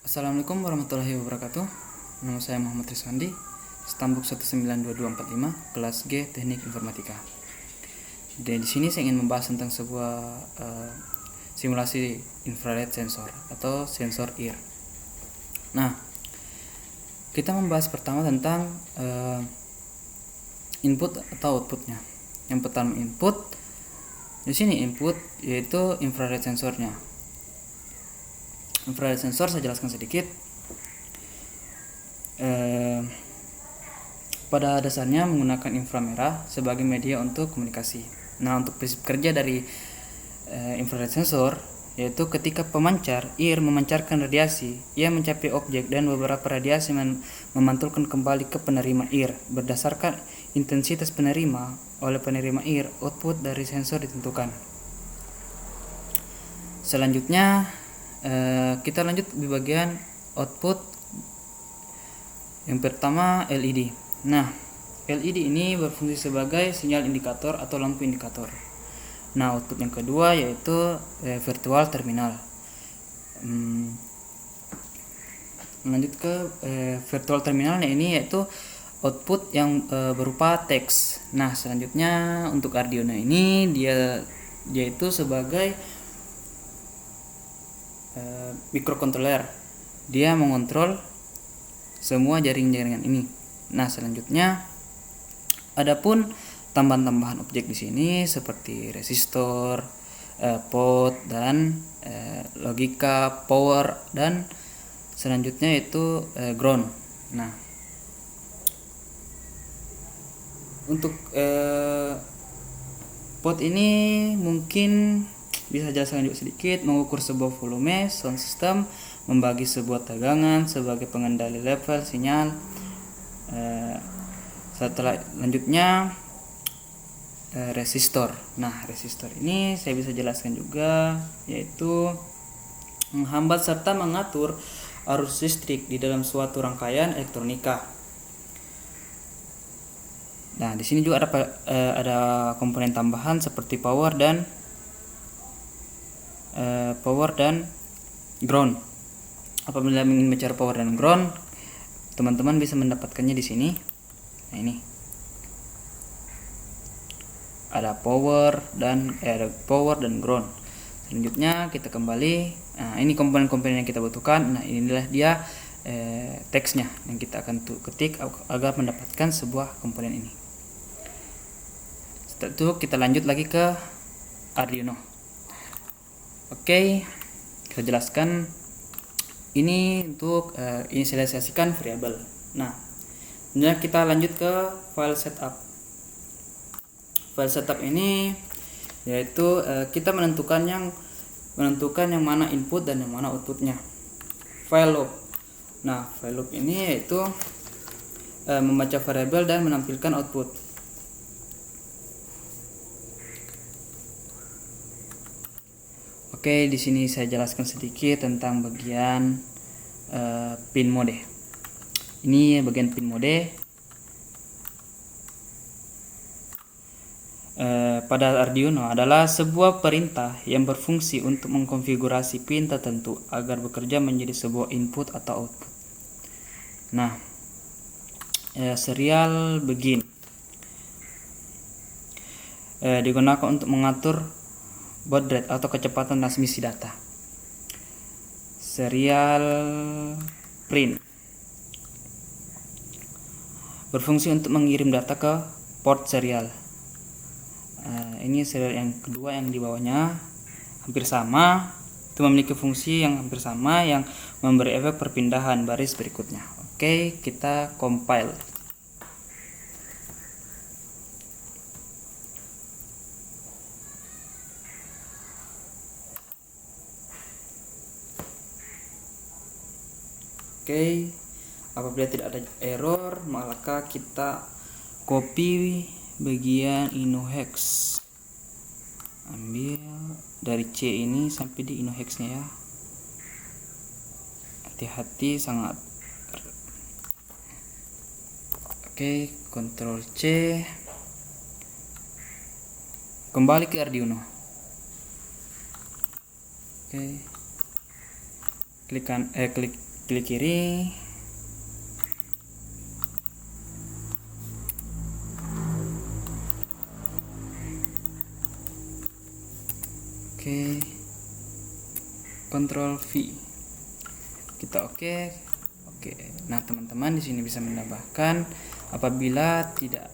Assalamualaikum warahmatullahi wabarakatuh. Nama saya Muhammad Rizwandi, Stambuk 192245, kelas G Teknik Informatika. Dan di sini saya ingin membahas tentang sebuah simulasi infrared sensor atau sensor ear. Nah, kita membahas pertama tentang input atau outputnya. Yang pertama input. Di sini input yaitu infrared sensornya. Infrared sensor saya jelaskan sedikit. Pada dasarnya menggunakan inframerah sebagai media untuk komunikasi. Nah, untuk prinsip kerja dari infrared sensor yaitu ketika pemancar ear memancarkan radiasi, ia mencapai objek dan beberapa radiasi memantulkan kembali ke penerima ear. Berdasarkan intensitas penerima oleh penerima ear, output dari sensor ditentukan. Selanjutnya kita lanjut di bagian output. Yang pertama LED. Nah, LED ini berfungsi sebagai sinyal indikator atau lampu indikator. Nah, output yang kedua yaitu virtual terminal. Lanjut ke virtual terminalnya ini yaitu output yang berupa teks. Nah, selanjutnya untuk Arduino ini dia itu sebagai microcontroller. Dia mengontrol semua jaring-jaringan ini. Nah, selanjutnya adapun tambahan-tambahan objek di sini seperti resistor, pot dan logika, power dan selanjutnya itu ground. Nah, untuk pot ini mungkin bisa jelaskan juga sedikit. Mengukur sebuah volume sound system, membagi sebuah tegangan sebagai pengendali level sinyal. Setelah lanjutnya resistor. Nah, resistor ini saya bisa jelaskan juga yaitu menghambat serta mengatur arus listrik di dalam suatu rangkaian elektronika. Nah, di sini juga ada komponen tambahan seperti power dan ground. Apabila ingin mencari power dan ground, teman-teman bisa mendapatkannya di sini. Nah, ini ada power dan ground. Selanjutnya kita kembali. Nah, ini komponen-komponen yang kita butuhkan. Nah, inilah dia teksnya yang kita akan ketik agar mendapatkan sebuah komponen ini. Setelah itu kita lanjut lagi ke Arduino. Oke, saya jelaskan ini untuk inisialisasikan variabel. Nah, kita lanjut ke file setup. File setup ini yaitu kita menentukan yang mana input dan yang mana outputnya. File loop. Nah, file loop ini yaitu membaca variabel dan menampilkan output. Oke, di sini saya jelaskan sedikit tentang bagian pin mode. Ini bagian pin mode. Pada Arduino adalah sebuah perintah yang berfungsi untuk mengkonfigurasi pin tertentu agar bekerja menjadi sebuah input atau output. Nah, serial begin digunakan untuk mengatur baud rate atau kecepatan transmisi data. Serial print berfungsi untuk mengirim data ke port serial. Ini serial yang kedua yang di bawahnya hampir sama, itu memiliki fungsi yang hampir sama yang memberi efek perpindahan baris berikutnya. Oke, kita compile. Oke, apabila tidak ada error, maka kita copy bagian InnoHex. Ambil dari C ini sampai di InnoHex-nya ya. Hati-hati sangat. Oke, Ctrl C. Kembali ke Arduino. Oke. Klik klik kiri, oke, Ctrl V, kita oke. Nah teman-teman di sini bisa menambahkan apabila tidak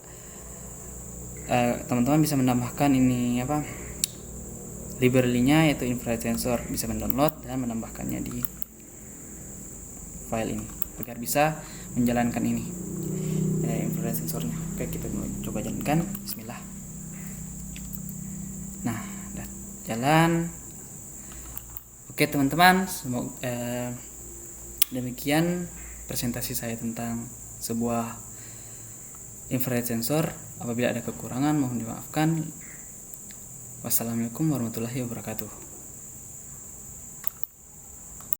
teman-teman bisa menambahkan ini library-nya, yaitu infrared sensor, bisa mendownload dan menambahkannya di file ini agar bisa menjalankan ini infrared sensornya. Oke, kita coba jalankan. Bismillah. Nah, udah jalan. Oke teman-teman, semoga demikian presentasi saya tentang sebuah infrared sensor. Apabila ada kekurangan mohon dimaafkan. Wassalamualaikum warahmatullahi wabarakatuh.